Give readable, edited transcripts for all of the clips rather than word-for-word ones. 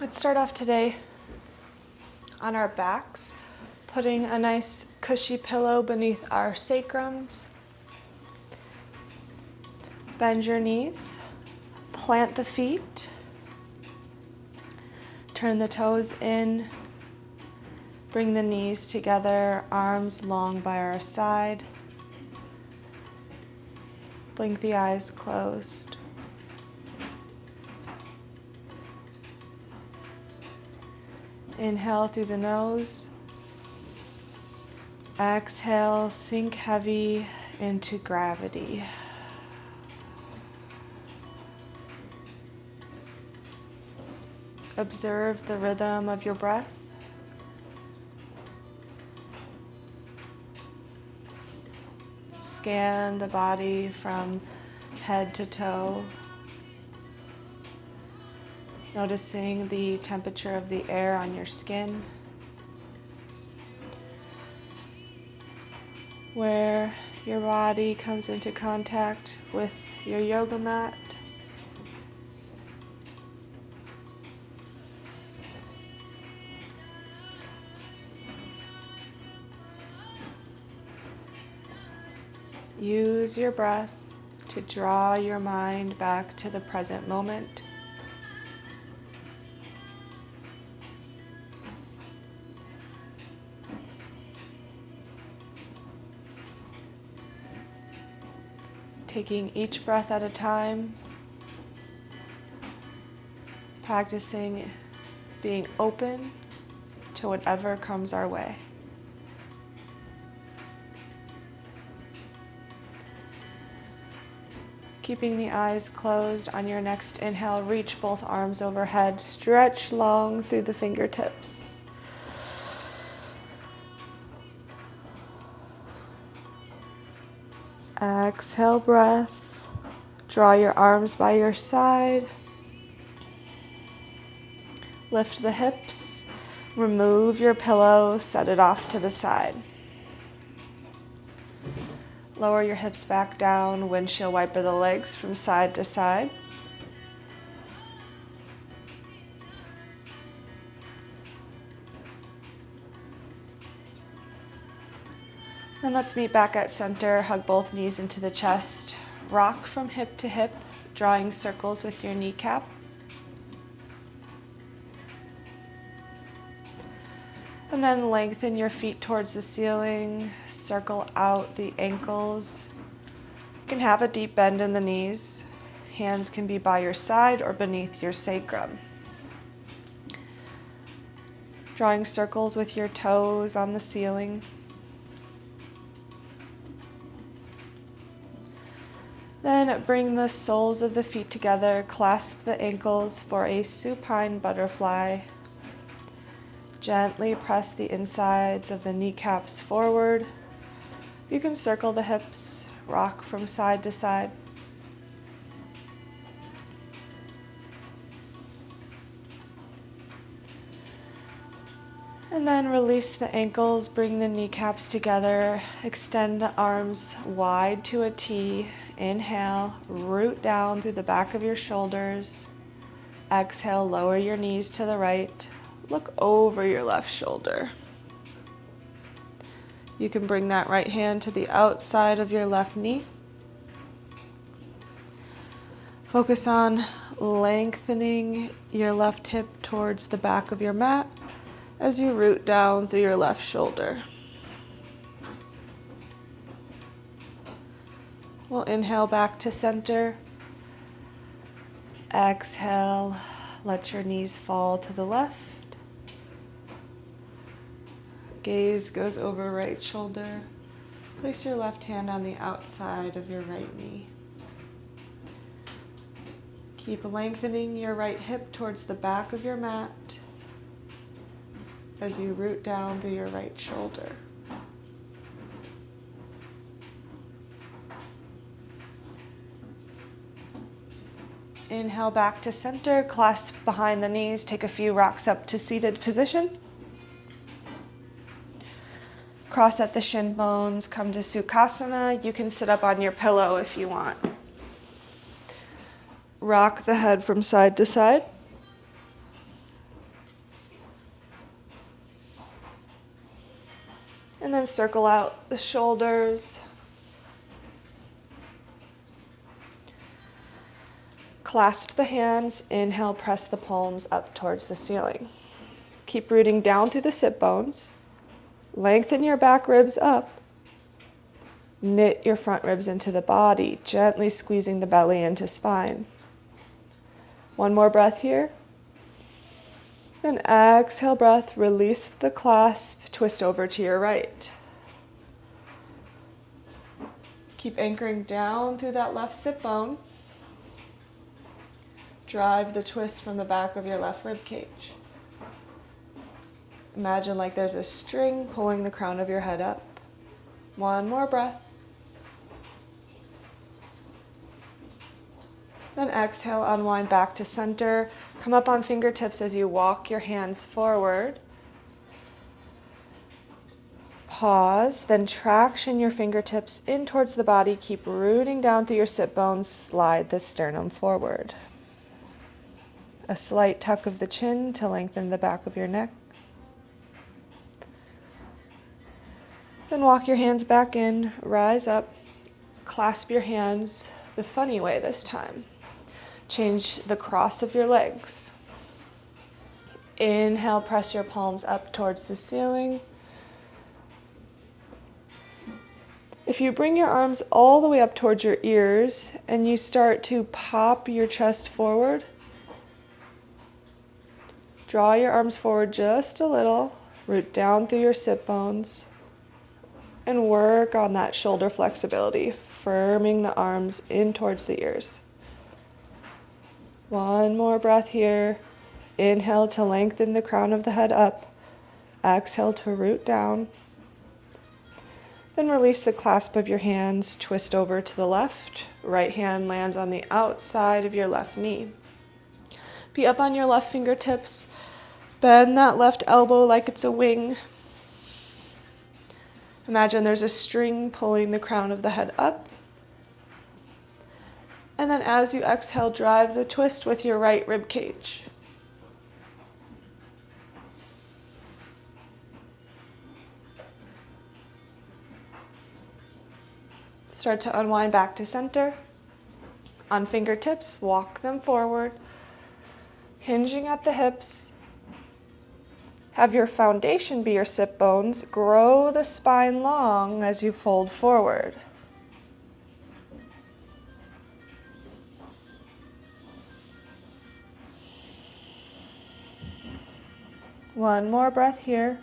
Let's start off today on our backs, putting a nice cushy pillow beneath our sacrums. Bend your knees, plant the feet, turn the toes in, bring the knees together, arms long by our side. Blink the eyes closed. Inhale through the nose. Exhale, sink heavy into gravity. Observe the rhythm of your breath. Scan the body from head to toe. Noticing the temperature of the air on your skin. Where your body comes into contact with your yoga mat. Use your breath to draw your mind back to the present moment. Taking each breath at a time, practicing being open to whatever comes our way. Keeping the eyes closed, on your next inhale, reach both arms overhead, stretch long through the fingertips. Exhale breath, draw your arms by your side, lift the hips, remove your pillow, set it off to the side. Lower your hips back down, windshield wiper the legs from side to side. Then let's meet back at center, hug both knees into the chest, rock from hip to hip, drawing circles with your kneecap. And then lengthen your feet towards the ceiling, circle out the ankles. You can have a deep bend in the knees. Hands can be by your side or beneath your sacrum. Drawing circles with your toes on the ceiling. Then bring the soles of the feet together, clasp the ankles for a supine butterfly. Gently press the insides of the kneecaps forward. You can circle the hips, rock from side to side. And then release the ankles, bring the kneecaps together, extend the arms wide to a T. Inhale, root down through the back of your shoulders. Exhale, lower your knees to the right. Look over your left shoulder. You can bring that right hand to the outside of your left knee. Focus on lengthening your left hip towards the back of your mat as you root down through your left shoulder. We'll inhale back to center. Exhale, let your knees fall to the left. Gaze goes over right shoulder. Place your left hand on the outside of your right knee. Keep lengthening your right hip towards the back of your mat as you root down through your right shoulder. Inhale back to center, clasp behind the knees, take a few rocks up to seated position. Cross at the shin bones, come to Sukhasana. You can sit up on your pillow if you want. Rock the head from side to side. then circle out the shoulders. Clasp the hands. Inhale, press the palms up towards the ceiling. Keep rooting down through the sit bones. Lengthen your back ribs up. Knit your front ribs into the body, gently squeezing the belly into spine. One more breath here. Then exhale breath, release the clasp, twist over to your right. Keep anchoring down through that left sit bone. Drive the twist from the back of your left rib cage. Imagine like there's a string pulling the crown of your head up. One more breath. Then exhale, unwind back to center. Come up on fingertips as you walk your hands forward. Pause, then traction your fingertips in towards the body. Keep rooting down through your sit bones. Slide the sternum forward. A slight tuck of the chin to lengthen the back of your neck. Then walk your hands back in, rise up, clasp your hands the funny way this time. Change the cross of your legs. Inhale, press your palms up towards the ceiling. If you bring your arms all the way up towards your ears and you start to pop your chest forward, draw your arms forward just a little, root down through your sit bones, and work on that shoulder flexibility, firming the arms in towards the ears. One more breath here. Inhale to lengthen the crown of the head up. Exhale to root down. Then release the clasp of your hands, twist over to the left. Right hand lands on the outside of your left knee. Be up on your left fingertips. Bend that left elbow like it's a wing. Imagine there's a string pulling the crown of the head up. And then as you exhale, drive the twist with your right rib cage. Start to unwind back to center. On fingertips, walk them forward, hinging at the hips. Have your foundation be your sit bones. Grow the spine long as you fold forward. One more breath here.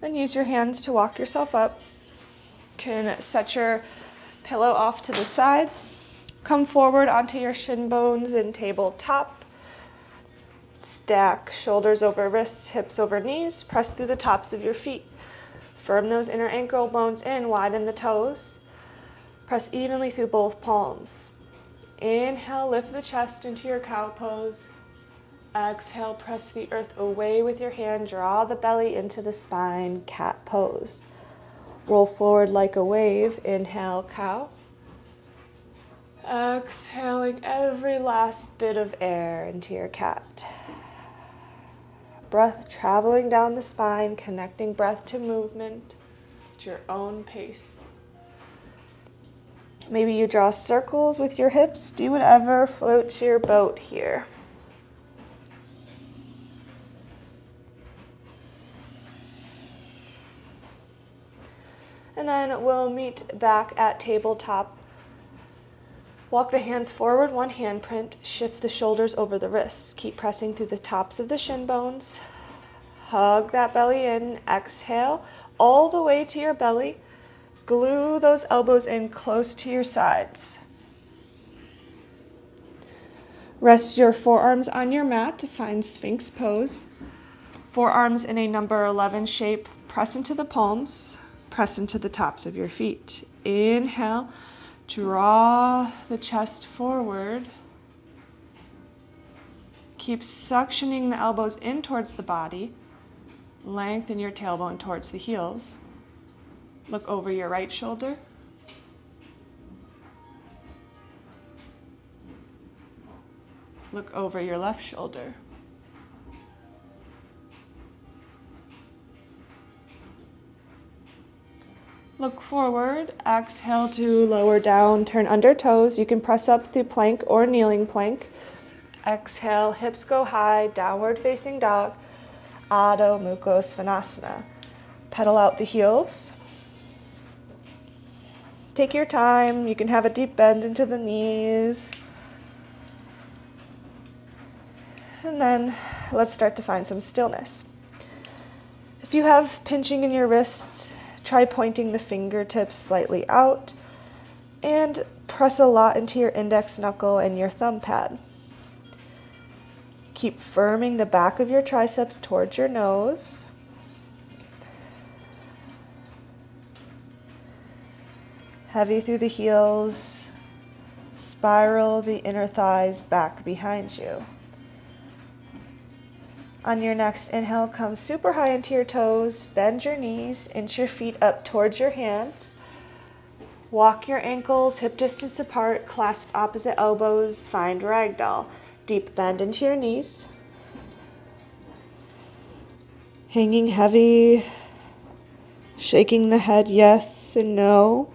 Then use your hands to walk yourself up. You can set your pillow off to the side. Come forward onto your shin bones in tabletop. Stack shoulders over wrists, hips over knees. Press through the tops of your feet. Firm those inner ankle bones in, widen the toes. Press evenly through both palms. Inhale, lift the chest into your cow pose. Exhale, press the earth away with your hand. Draw the belly into the spine, cat pose. Roll forward like a wave. Inhale, cow. Exhaling every last bit of air into your cat. Breath traveling down the spine, connecting breath to movement at your own pace. Maybe you draw circles with your hips. Do whatever floats your boat here. And then we'll meet back at tabletop. Walk the hands forward, one handprint. Shift the shoulders over the wrists. Keep pressing through the tops of the shin bones. Hug that belly in. Exhale all the way to your belly. Glue those elbows in close to your sides. Rest your forearms on your mat to find Sphinx pose. Forearms in a number 11 shape. Press into the palms. Press into the tops of your feet. Inhale. Draw the chest forward. Keep suctioning the elbows in towards the body. Lengthen your tailbone towards the heels. Look over your right shoulder. Look over your left shoulder. Look forward. Exhale to lower down, turn under toes. You can press up through plank or kneeling plank. Exhale, hips go high, downward facing dog. Adho Mukha Svanasana. Pedal out the heels. Take your time. You can have a deep bend into the knees. And then let's start to find some stillness. If you have pinching in your wrists, try pointing the fingertips slightly out and press a lot into your index knuckle and your thumb pad. Keep firming the back of your triceps towards your nose. Heavy through the heels, spiral the inner thighs back behind you. On your next inhale, come super high into your toes, bend your knees, inch your feet up towards your hands. Walk your ankles hip distance apart, clasp opposite elbows, find ragdoll. Deep bend into your knees. Hanging heavy, shaking the head yes and no.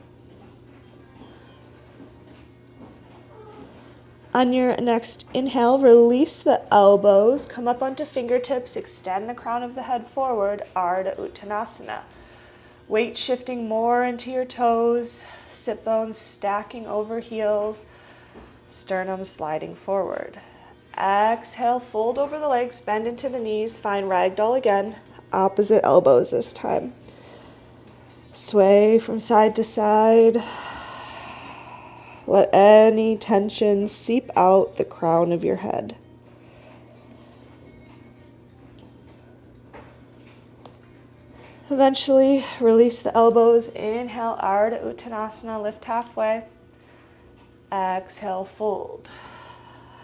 On your next inhale, release the elbows, come up onto fingertips, extend the crown of the head forward, Ardha Uttanasana. Weight shifting more into your toes, sit bones stacking over heels, sternum sliding forward. Exhale, fold over the legs, bend into the knees, find ragdoll again, opposite elbows this time. Sway from side to side. Let any tension seep out the crown of your head. Eventually, release the elbows. Inhale, Ardha Uttanasana, lift halfway. Exhale, fold.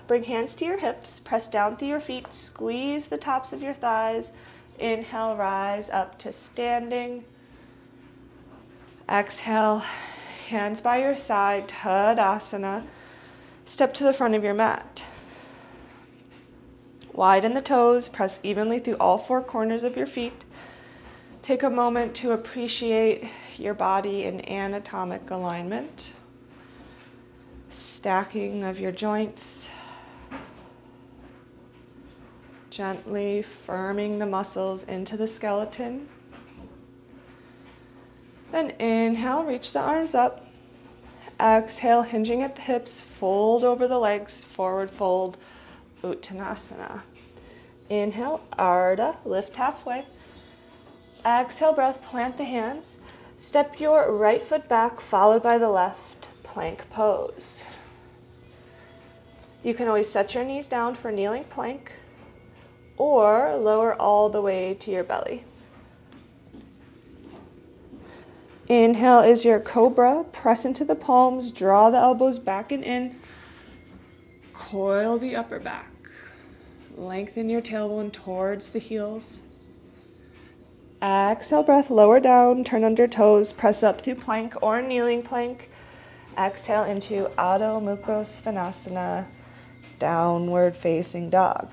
Bring hands to your hips, press down through your feet, squeeze the tops of your thighs. Inhale, rise up to standing. Exhale, hands by your side, Tadasana. Step to the front of your mat. Widen the toes, press evenly through all four corners of your feet. Take a moment to appreciate your body in anatomic alignment. Stacking of your joints. Gently firming the muscles into the skeleton. Then inhale, reach the arms up. Exhale, hinging at the hips, fold over the legs, forward fold, Uttanasana. Inhale, Ardha, lift halfway. Exhale, breath, plant the hands. Step your right foot back, followed by the left, plank pose. You can always set your knees down for kneeling plank or lower all the way to your belly. Inhale is your cobra. Press into the palms, draw the elbows back and in. Coil the upper back. Lengthen your tailbone towards the heels. Exhale, breath, lower down, turn under toes, press up through plank or kneeling plank. Exhale into Adho Mukha Svanasana, downward facing dog.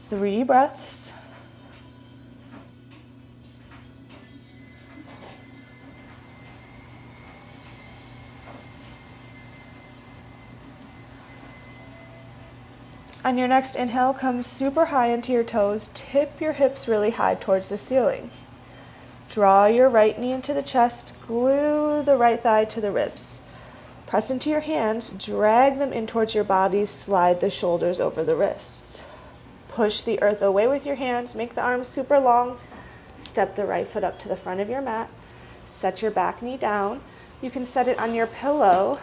3 breaths. On your next inhale, come super high into your toes. Tip your hips really high towards the ceiling. Draw your right knee into the chest. Glue the right thigh to the ribs. Press into your hands. Drag them in towards your body. Slide the shoulders over the wrists. Push the earth away with your hands. Make the arms super long. Step the right foot up to the front of your mat. Set your back knee down. You can set it on your pillow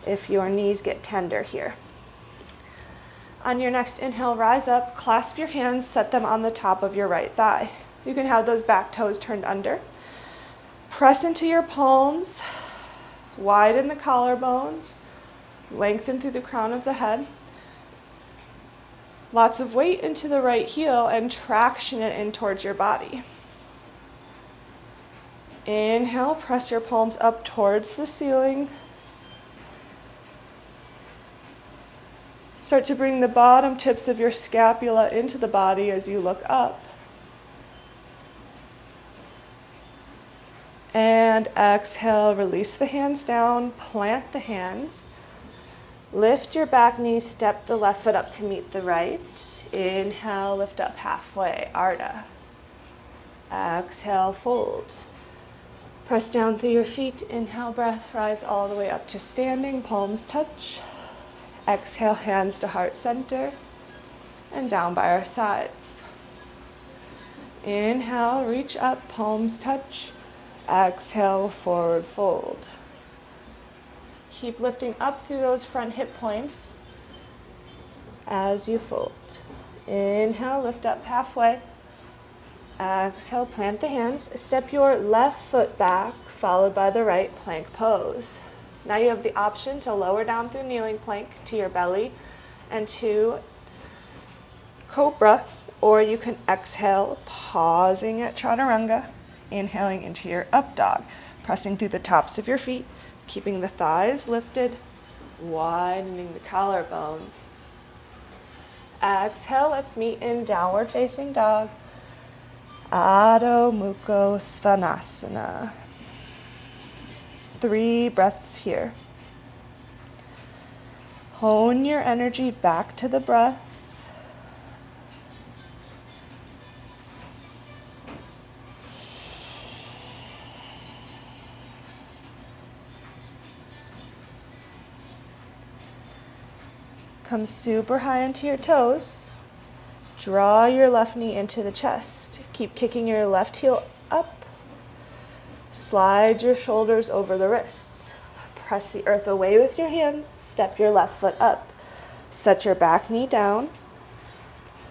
if your knees get tender here. On your next inhale, rise up, clasp your hands, set them on the top of your right thigh. You can have those back toes turned under. Press into your palms, widen the collarbones, lengthen through the crown of the head. Lots of weight into the right heel and traction it in towards your body. Inhale, press your palms up towards the ceiling. Start to bring the bottom tips of your scapula into the body as you look up. And exhale, release the hands down, plant the hands. Lift your back knee, step the left foot up to meet the right. Inhale, lift up halfway, Ardha. Exhale, fold. Press down through your feet, inhale, breath, rise all the way up to standing, palms touch. Exhale, hands to heart center, and down by our sides. Inhale, reach up, palms touch. Exhale, forward fold. Keep lifting up through those front hip points as you fold. Inhale, lift up halfway. Exhale, plant the hands. Step your left foot back, followed by the right, plank pose. Now you have the option to lower down through kneeling plank to your belly and to cobra, or you can exhale, pausing at chaturanga, inhaling into your up dog, pressing through the tops of your feet, keeping the thighs lifted, widening the collarbones. Exhale, let's meet in downward facing dog. Adho Mukha Svanasana. 3 breaths here. Hone your energy back to the breath. Come super high into your toes. Draw your left knee into the chest. Keep kicking your left heel up. Slide your shoulders over the wrists. Press the earth away with your hands. Step your left foot up. Set your back knee down.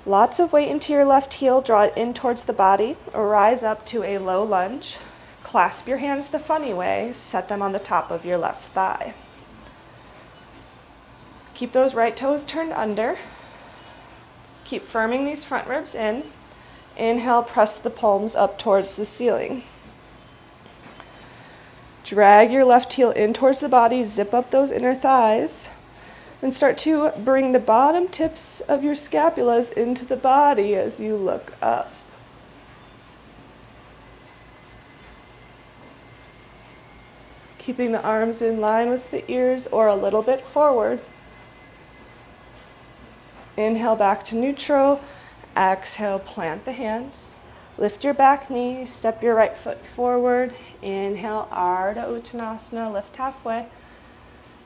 Lots of weight into your left heel. Draw it in towards the body. Rise up to a low lunge. Clasp your hands the funny way. Set them on the top of your left thigh. Keep those right toes turned under. Keep firming these front ribs in. Inhale, press the palms up towards the ceiling. Drag your left heel in towards the body, zip up those inner thighs, and start to bring the bottom tips of your scapulas into the body as you look up. Keeping the arms in line with the ears or a little bit forward. Inhale back to neutral. Exhale, plant the hands. Lift your back knee, step your right foot forward. Inhale, Ardha Uttanasana, lift halfway.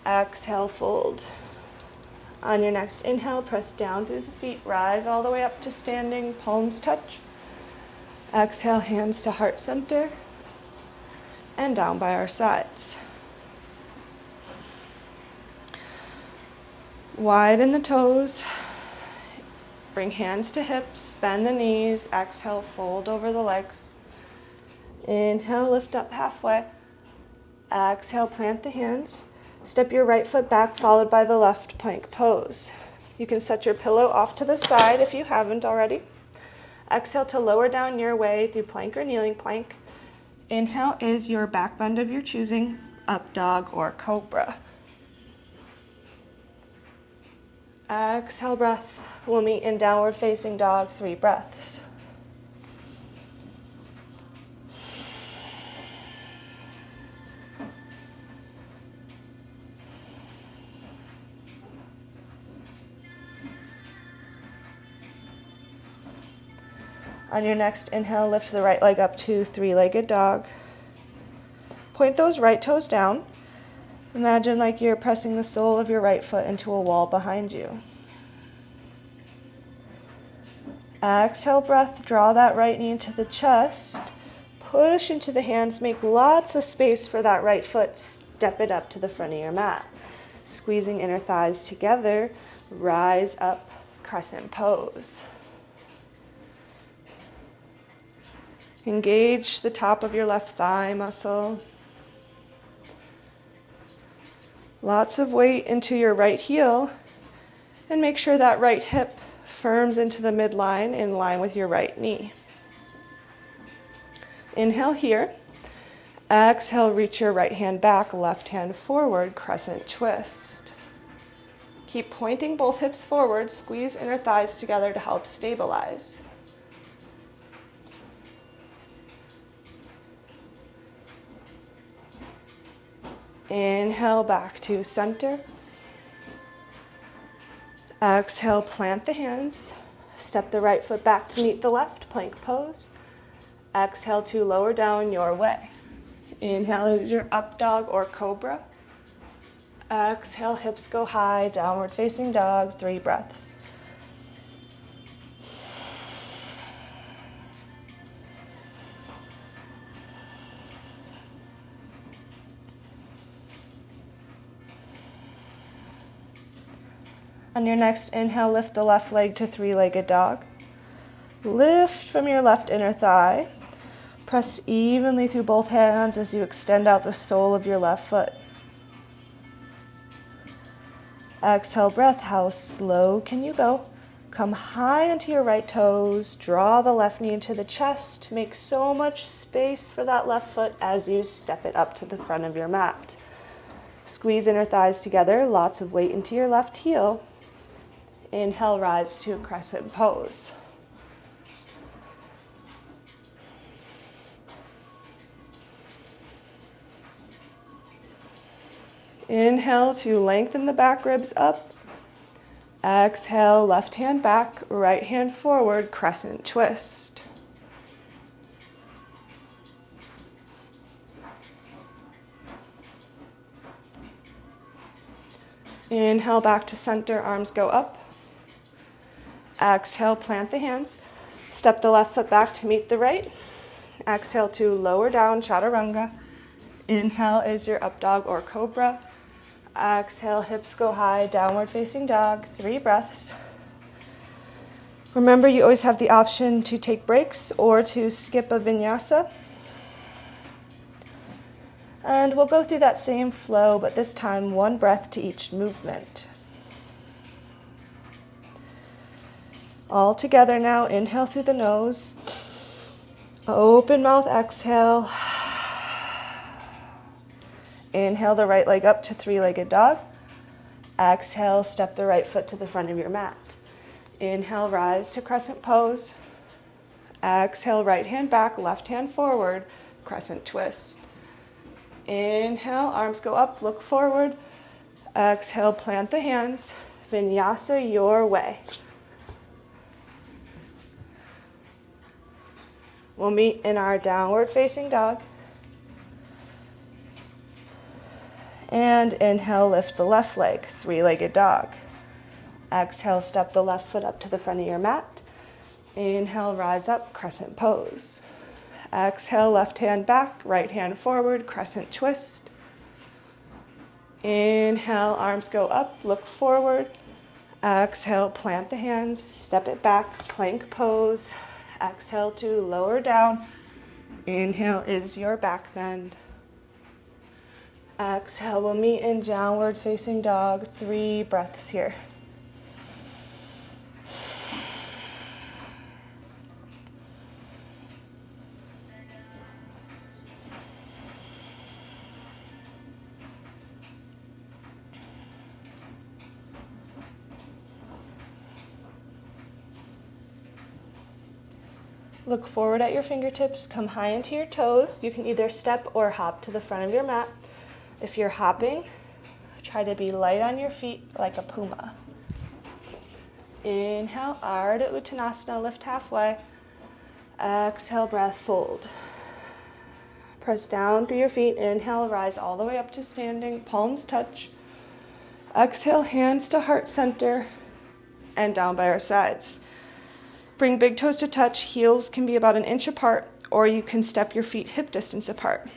Exhale, fold. On your next inhale, press down through the feet, rise all the way up to standing, palms touch. Exhale, hands to heart center, and down by our sides. Widen the toes. Bring hands to hips, bend the knees, exhale, fold over the legs. Inhale, lift up halfway. Exhale, plant the hands. Step your right foot back, followed by the left plank pose. You can set your pillow off to the side if you haven't already. Exhale to lower down your way through plank or kneeling plank. Inhale is your back bend of your choosing, up dog or cobra. Exhale, breath. We'll meet in downward facing dog, 3 breaths. On your next inhale, lift the right leg up to 3-legged dog. Point those right toes down. Imagine like you're pressing the sole of your right foot into a wall behind you. Exhale, breath, draw that right knee into the chest. Push into the hands, make lots of space for that right foot. Step it up to the front of your mat. Squeezing inner thighs together, rise up, crescent pose. Engage the top of your left thigh muscle. Lots of weight into your right heel, and make sure that right hip firms into the midline in line with your right knee. Inhale here. Exhale, reach your right hand back, left hand forward, crescent twist. Keep pointing both hips forward, squeeze inner thighs together to help stabilize. Inhale back to center. Exhale, plant the hands. Step the right foot back to meet the left, plank pose. Exhale to lower down your way. Inhale is your up dog or cobra. Exhale, hips go high, downward facing dog, 3 breaths. On your next inhale, lift the left leg to 3-legged dog. Lift from your left inner thigh. Press evenly through both hands as you extend out the sole of your left foot. Exhale, breath. How slow can you go? Come high into your right toes. Draw the left knee into the chest. Make so much space for that left foot as you step it up to the front of your mat. Squeeze inner thighs together. Lots of weight into your left heel. Inhale, rise to a crescent pose. Inhale to lengthen the back ribs up. Exhale, left hand back, right hand forward, crescent twist. Inhale back to center, arms go up. Exhale, plant the hands. Step the left foot back to meet the right. Exhale to lower down, chaturanga. Inhale is your up dog or cobra. Exhale, hips go high, downward facing dog, 3 breaths. Remember, you always have the option to take breaks or to skip a vinyasa. And we'll go through that same flow, but this time 1 breath to each movement. All together now, inhale through the nose. Open mouth, exhale. Inhale the right leg up to 3-legged dog. Exhale, step the right foot to the front of your mat. Inhale, rise to crescent pose. Exhale, right hand back, left hand forward, crescent twist. Inhale, arms go up, look forward. Exhale, plant the hands. Vinyasa your way. We'll meet in our downward facing dog. And inhale, lift the left leg, 3-legged dog. Exhale, step the left foot up to the front of your mat. Inhale, rise up, crescent pose. Exhale, left hand back, right hand forward, crescent twist. Inhale, arms go up, look forward. Exhale, plant the hands, step it back, plank pose. Exhale to lower down. Inhale is your back bend. Exhale, we'll meet in downward facing dog, 3 breaths here. Look forward at your fingertips, come high into your toes. You can either step or hop to the front of your mat. If you're hopping, try to be light on your feet like a puma. Inhale, Ardha Uttanasana, lift halfway. Exhale, breath, fold. Press down through your feet. Inhale, rise all the way up to standing, palms touch. Exhale, hands to heart center and down by our sides. Bring big toes to touch. Heels can be about 1 inch apart, or you can step your feet hip distance apart.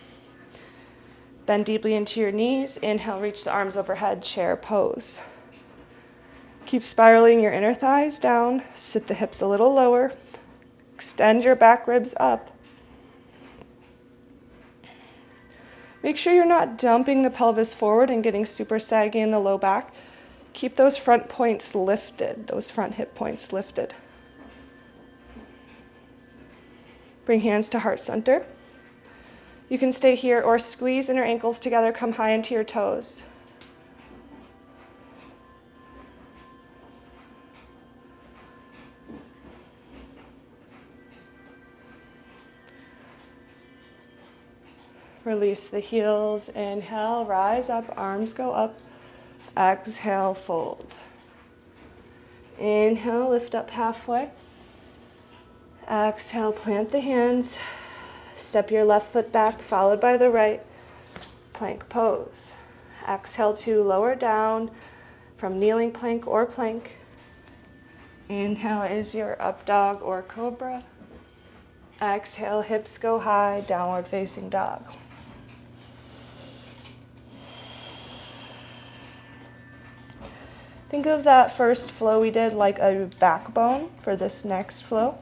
Bend deeply into your knees. Inhale, reach the arms overhead, chair pose. Keep spiraling your inner thighs down. Sit the hips a little lower. Extend your back ribs up. Make sure you're not dumping the pelvis forward and getting super saggy in the low back. Keep those front points lifted, those front hip points lifted. Bring hands to heart center. You can stay here or squeeze inner ankles together, come high into your toes. Release the heels. Inhale, rise up, arms go up. Exhale, fold. Inhale, lift up halfway. Exhale, plant the hands. Step your left foot back, followed by the right. Plank pose. Exhale to lower down from kneeling plank or plank. Inhale is your up dog or cobra. Exhale, hips go high, downward facing dog. Think of that first flow we did like a backbone for this next flow.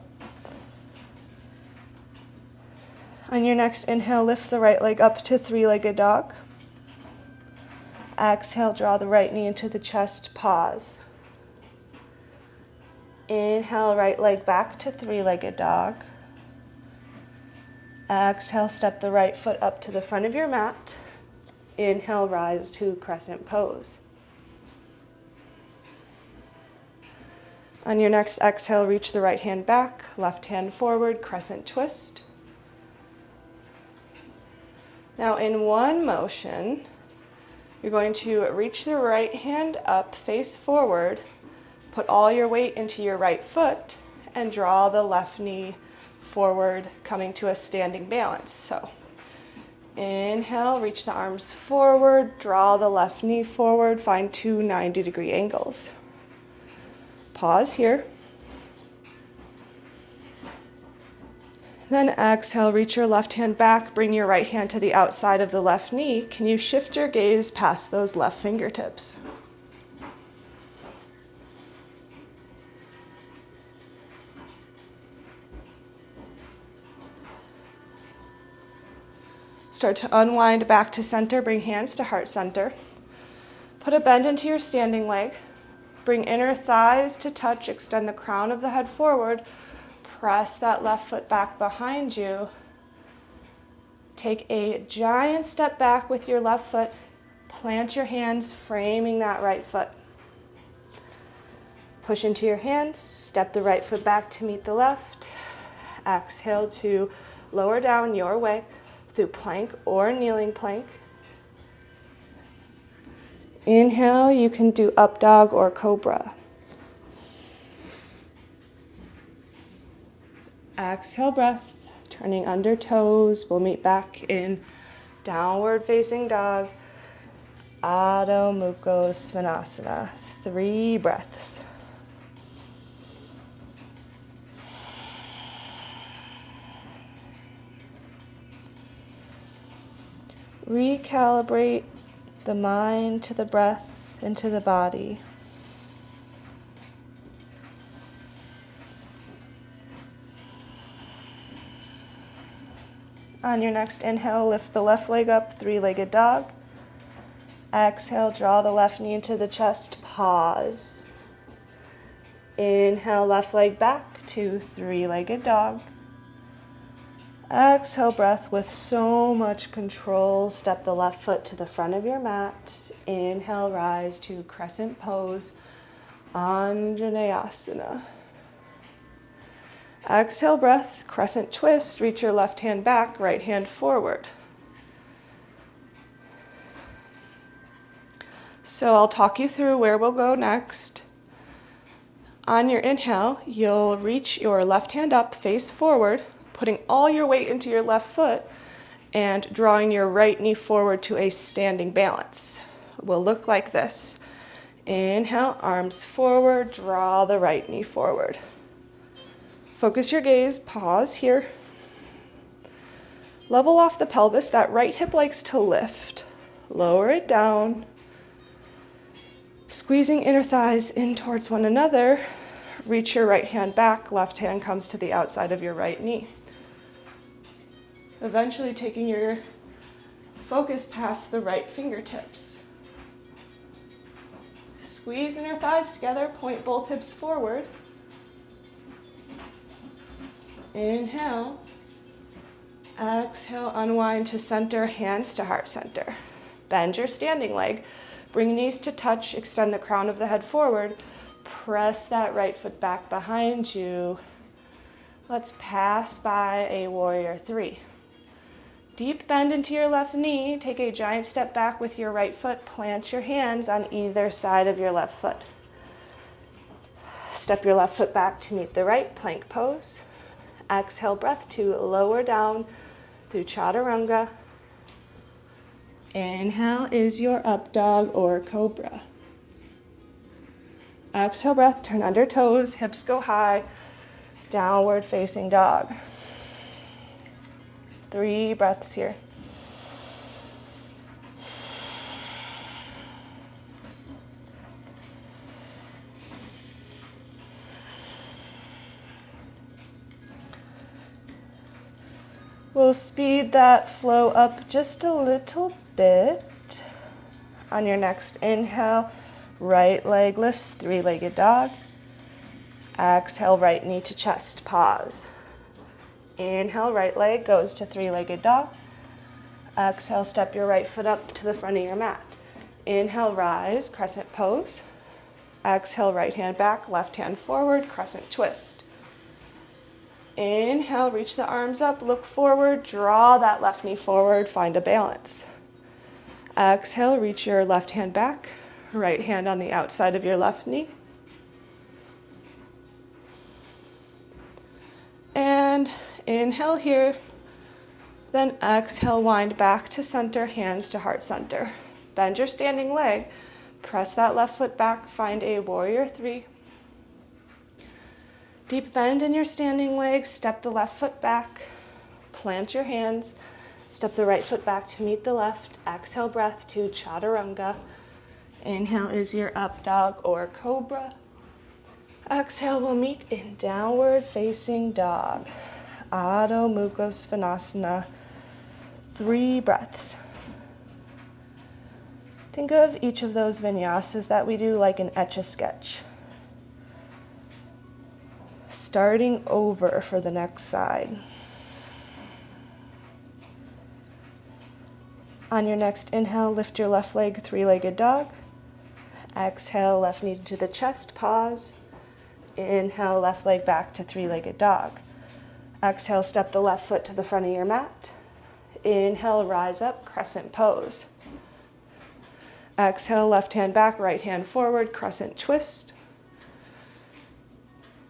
On your next inhale, lift the right leg up to three-legged dog. Exhale, draw the right knee into the chest, pause. Inhale, right leg back to three-legged dog. Exhale, step the right foot up to the front of your mat. Inhale, rise to crescent pose. On your next exhale, reach the right hand back, left hand forward, crescent twist. Now in one motion, you're going to reach the right hand up, face forward, put all your weight into your right foot, and draw the left knee forward, coming to a standing balance. So inhale, reach the arms forward, draw the left knee forward, find two 90-degree angles. Pause here. Then exhale, reach your left hand back, bring your right hand to the outside of the left knee. Can you shift your gaze past those left fingertips? Start to unwind back to center, bring hands to heart center. Put a bend into your standing leg. Bring inner thighs to touch, extend the crown of the head forward. Press that left foot back behind you. Take a giant step back with your left foot. Plant your hands, framing that right foot. Push into your hands, step the right foot back to meet the left. Exhale to lower down your way through plank or kneeling plank. Inhale, you can do up dog or cobra. Exhale, breath, turning under toes. We'll meet back in downward facing dog, Adho Mukha Svanasana. 3 breaths. Recalibrate the mind to the breath and to the body. On your next inhale, lift the left leg up, three-legged dog. Exhale, draw the left knee into the chest, pause. Inhale, left leg back to three-legged dog. Exhale, breath with so much control. Step the left foot to the front of your mat. Inhale, rise to crescent pose, Anjaneyasana. Exhale, breath, crescent twist. Reach your left hand back, right hand forward. So I'll talk you through where we'll go next. On your inhale, you'll reach your left hand up, face forward, putting all your weight into your left foot and drawing your right knee forward to a standing balance. It will look like this. Inhale, arms forward, draw the right knee forward. Focus your gaze, pause here. Level off the pelvis, that right hip likes to lift. Lower it down. Squeezing inner thighs in towards one another. Reach your right hand back, left hand comes to the outside of your right knee. Eventually taking your focus past the right fingertips. Squeeze inner thighs together, point both hips forward. Inhale. Exhale, unwind to center, hands to heart center. Bend your standing leg. Bring knees to touch, extend the crown of the head forward. Press that right foot back behind you. Let's pass by a warrior 3. Deep bend into your left knee. Take a giant step back with your right foot. Plant your hands on either side of your left foot. Step your left foot back to meet the right, plank pose. Exhale, breath to lower down through chaturanga. Inhale is your up dog or cobra. Exhale, breath, turn under toes, hips go high, downward facing dog. 3 breaths here. We'll speed that flow up just a little bit. On your next inhale, right leg lifts, 3-legged dog. Exhale, right knee to chest, pause. Inhale, right leg goes to 3-legged dog. Exhale, step your right foot up to the front of your mat. Inhale, rise, crescent pose. Exhale, right hand back, left hand forward, crescent twist. Inhale, reach the arms up, look forward, draw that left knee forward, find a balance. Exhale, reach your left hand back, right hand on the outside of your left knee. And inhale here, then exhale, wind back to center, hands to heart center. Bend your standing leg, press that left foot back, find a warrior 3. Deep bend in your standing leg, step the left foot back, plant your hands, step the right foot back to meet the left. Exhale, breath to chaturanga. Inhale is your up dog or cobra. Exhale, we'll meet in downward facing dog. Adho Mukha Svanasana. 3 breaths. Think of each of those vinyasas that we do like an etch-a-sketch. Starting over for the next side. On your next inhale, lift your left leg, 3-legged dog. Exhale, left knee to the chest, pause. Inhale, left leg back to 3-legged dog. Exhale, step the left foot to the front of your mat. Inhale, rise up, crescent pose. Exhale, left hand back, right hand forward, crescent twist.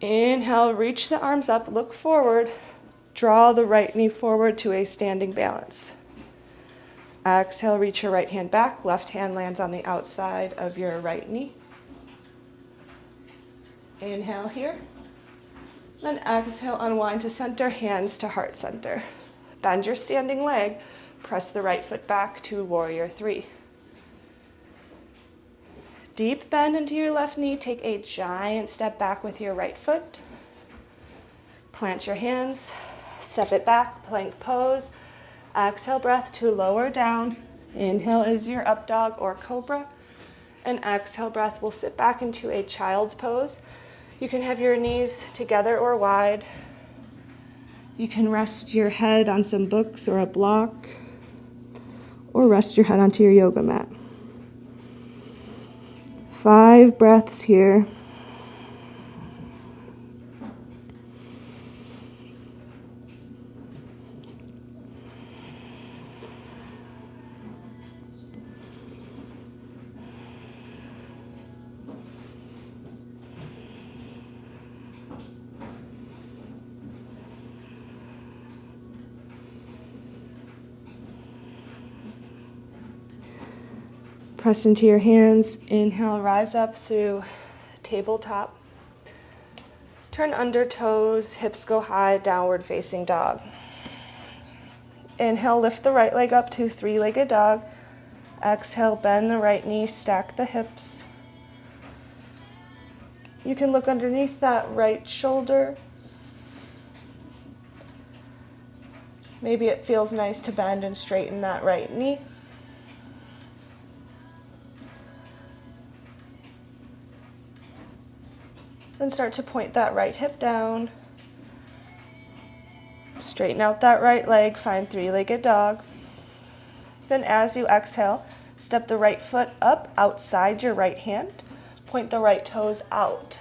Inhale, reach the arms up, look forward, draw the right knee forward to a standing balance. Exhale, reach your right hand back, left hand lands on the outside of your right knee. Inhale here. Then exhale, unwind to center, hands to heart center. Bend your standing leg, press the right foot back to warrior 3. Deep bend into your left knee, take a giant step back with your right foot. Plant your hands, step it back, plank pose. Exhale, breath to lower down. Inhale is your up dog or cobra. And exhale, breath will sit back into a child's pose. You can have your knees together or wide. You can rest your head on some books or a block, or rest your head onto your yoga mat. 5 breaths here. Press into your hands. Inhale, rise up through tabletop. Turn under toes, hips go high, downward facing dog. Inhale, lift the right leg up to 3-legged dog. Exhale, bend the right knee, stack the hips. You can look underneath that right shoulder. Maybe it feels nice to bend and straighten that right knee. Then start to point that right hip down. Straighten out that right leg, find 3-legged dog. Then as you exhale, step the right foot up outside your right hand. Point the right toes out.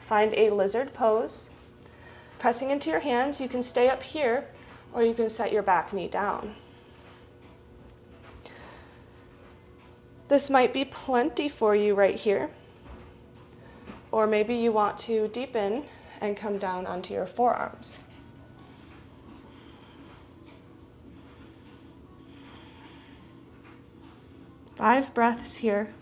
Find a lizard pose. Pressing into your hands, you can stay up here or you can set your back knee down. This might be plenty for you right here. Or maybe you want to deepen and come down onto your forearms. Five breaths here.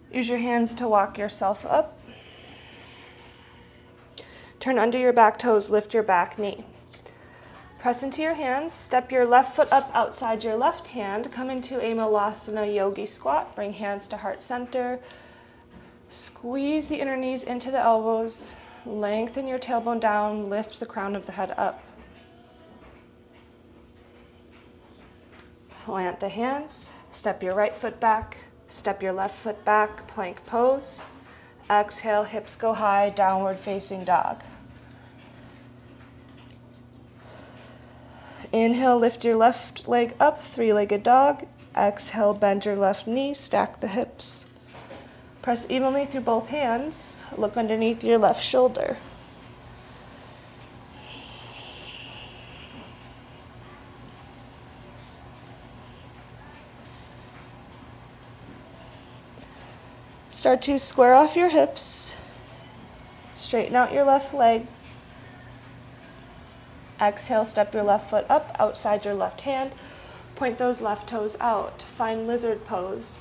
Use your hands to walk yourself up. Turn under your back toes, lift your back knee. Press into your hands, step your left foot up outside your left hand, come into a Vinyasa Yogi squat, bring hands to heart center, squeeze the inner knees into the elbows, lengthen your tailbone down, lift the crown of the head up. Plant the hands, step your right foot back, step your left foot back, plank pose. Exhale, hips go high, downward facing dog. Inhale, lift your left leg up, three-legged dog. Exhale, bend your left knee, stack the hips. Press evenly through both hands. Look underneath your left shoulder. Start to square off your hips. Straighten out your left leg. Exhale, step your left foot up outside your left hand. Point those left toes out. Find lizard pose.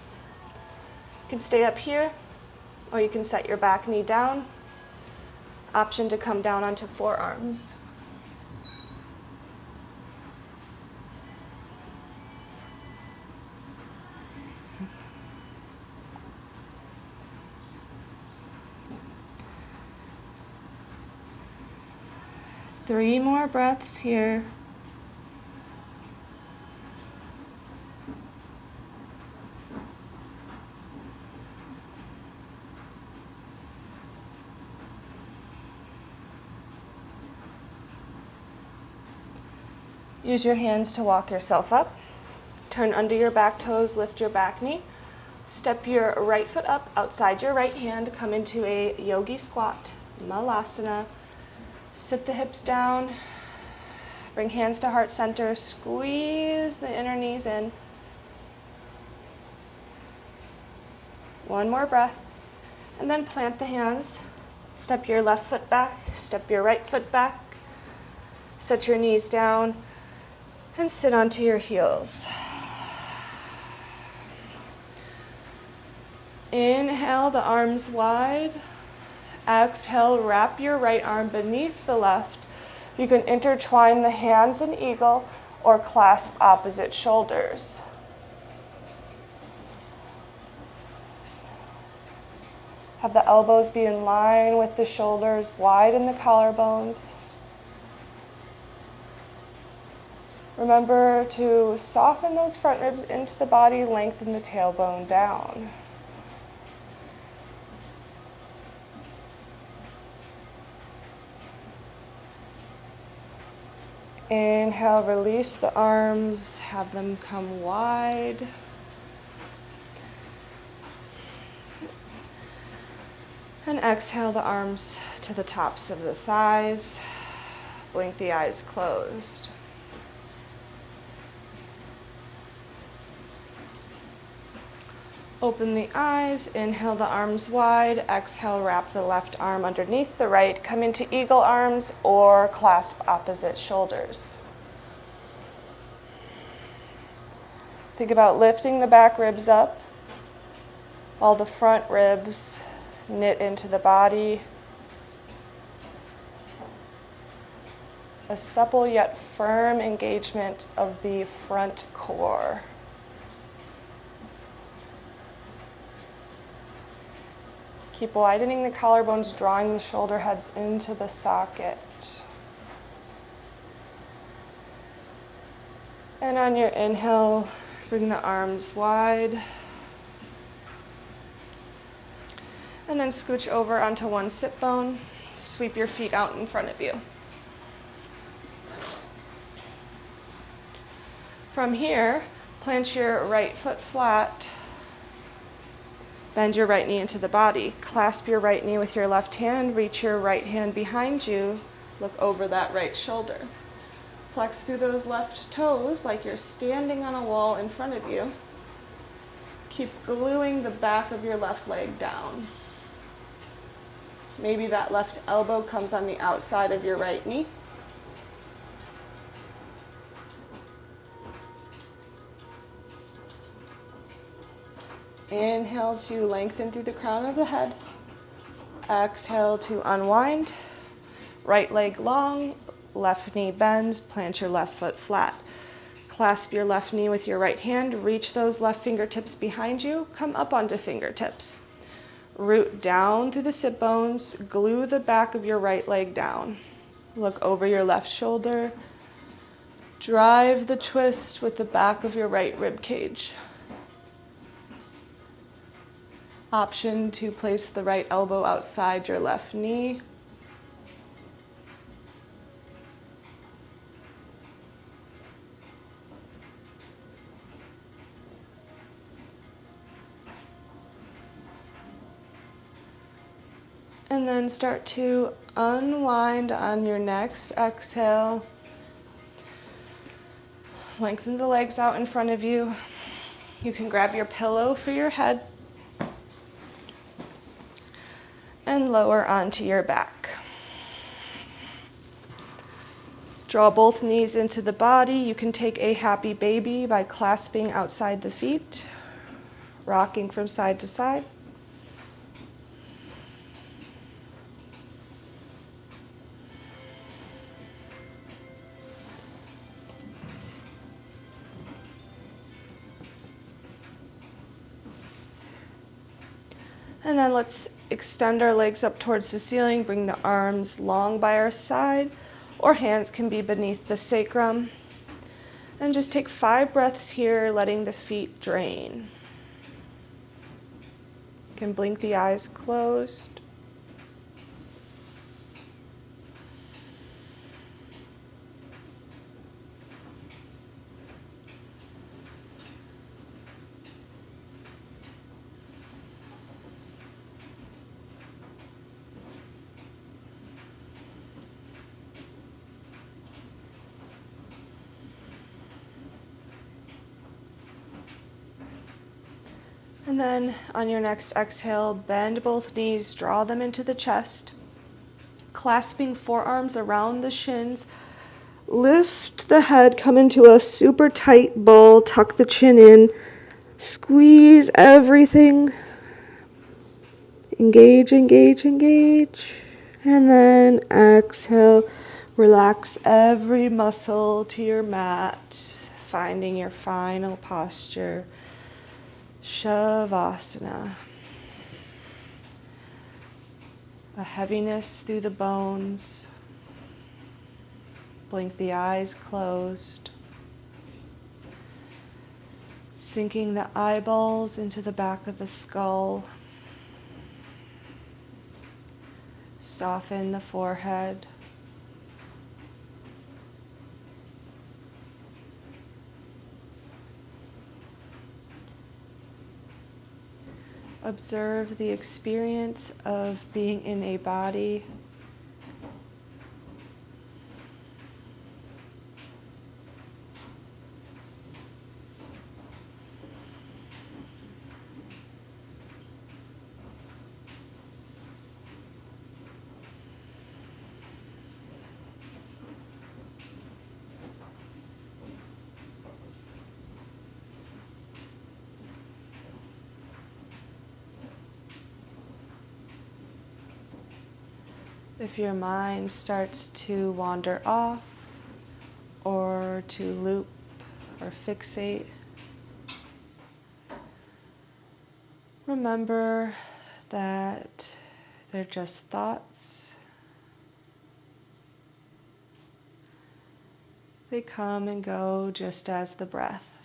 You can stay up here, or you can set your back knee down. Option to come down onto forearms. Three more breaths here. Use your hands to walk yourself up. Turn under your back toes, lift your back knee. Step your right foot up outside your right hand, come into a yogi squat, malasana. Sit the hips down, bring hands to heart center, squeeze the inner knees in. One more breath, and then plant the hands. Step your left foot back, step your right foot back. Set your knees down and sit onto your heels. Inhale, the arms wide. Exhale, wrap your right arm beneath the left. You can intertwine the hands in eagle or clasp opposite shoulders. Have the elbows be in line with the shoulders, widen the collarbones. Remember to soften those front ribs into the body, lengthen the tailbone down. Inhale, release the arms, have them come wide. And exhale the arms to the tops of the thighs. Blink the eyes closed. Open the eyes, inhale the arms wide, exhale, wrap the left arm underneath the right, come into eagle arms or clasp opposite shoulders. Think about lifting the back ribs up while the front ribs knit into the body. A supple yet firm engagement of the front core. Keep widening the collarbones, drawing the shoulder heads into the socket. And on your inhale, Bring the arms wide. And then scooch over onto one sit bone. Sweep your feet out in front of you. From here, plant your right foot flat. Bend your right knee into the body. Clasp your right knee with your left hand. Reach your right hand behind you. Look over that right shoulder. Flex through those left toes like you're standing on a wall in front of you. Keep gluing the back of your left leg down. Maybe that left elbow comes on the outside of your right knee. Inhale to lengthen through the crown of the head. Exhale to unwind. Right leg long, left knee bends, plant your left foot flat. Clasp your left knee with your right hand, reach those left fingertips behind you, come up onto fingertips. Root down through the sit bones, glue the back of your right leg down. Look over your left shoulder. Drive the twist with the back of your right rib cage. Option to place the right elbow outside your left knee. And then start to unwind on your next exhale. Lengthen the legs out in front of you. You can grab your pillow for your head and lower onto your back. Draw both knees into the body. You can take a happy baby by clasping outside the feet, rocking from side to side. And then let's extend our legs up towards the ceiling. Bring the arms long by our side, or hands can be beneath the sacrum. And just take 5 breaths here, letting the feet drain. You can blink the eyes closed. And then on your next exhale, bend both knees, draw them into the chest, clasping forearms around the shins. Lift the head, come into a super tight ball, tuck the chin in, squeeze everything. Engage, engage, engage. And then exhale, relax every muscle to your mat, finding your final posture. Shavasana. A heaviness through the bones. Blink the eyes closed. Sinking the eyeballs into the back of the skull. Soften the forehead. Observe the experience of being in a body. If your mind starts to wander off or to loop or fixate, remember that they're just thoughts. They come and go just as the breath.